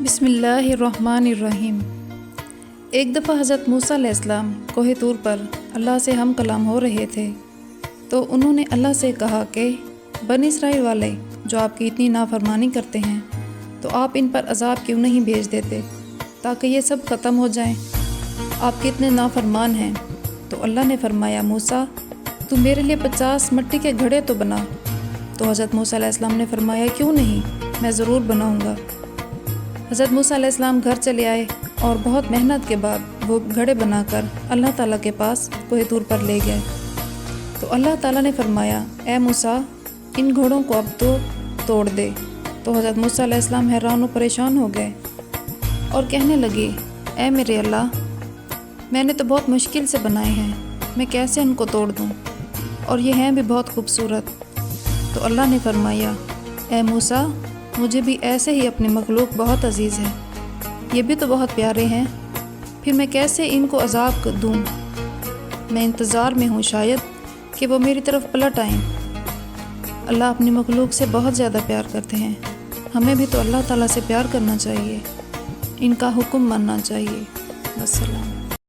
بسم اللہ الرحمن الرحیم۔ ایک دفعہ حضرت موسیٰ علیہ السلام کوہ طور پر اللہ سے ہم کلام ہو رہے تھے تو انہوں نے اللہ سے کہا کہ بنی اسرائیل والے جو آپ کی اتنی نافرمانی کرتے ہیں تو آپ ان پر عذاب کیوں نہیں بھیج دیتے تاکہ یہ سب ختم ہو جائیں، آپ کتنے نافرمان ہیں۔ تو اللہ نے فرمایا موسیٰ تو میرے لیے 50 مٹی کے گھڑے تو بنا۔ تو حضرت موسیٰ علیہ السلام نے فرمایا کیوں نہیں، میں ضرور بناؤں گا۔ حضرت موسیٰ علیہ السلام گھر چلے آئے اور بہت محنت کے بعد وہ گھڑے بنا کر اللہ تعالیٰ کے پاس کوہ طور پر لے گئے۔ تو اللہ تعالیٰ نے فرمایا اے موسیٰ ان گھوڑوں کو اب تو توڑ دے۔ تو حضرت موسیٰ علیہ السلام حیران و پریشان ہو گئے اور کہنے لگے اے میرے اللہ، میں نے تو بہت مشکل سے بنائے ہیں، میں کیسے ان کو توڑ دوں، اور یہ ہیں بھی بہت خوبصورت۔ تو اللہ نے فرمایا اے موسیٰ مجھے بھی ایسے ہی اپنی مخلوق بہت عزیز ہے، یہ بھی تو بہت پیارے ہیں، پھر میں کیسے ان کو عذاب دوں، میں انتظار میں ہوں شاید کہ وہ میری طرف پلٹ آئیں۔ اللہ اپنی مخلوق سے بہت زیادہ پیار کرتے ہیں، ہمیں بھی تو اللہ تعالیٰ سے پیار کرنا چاہیے، ان کا حکم ماننا چاہیے۔ والسلام۔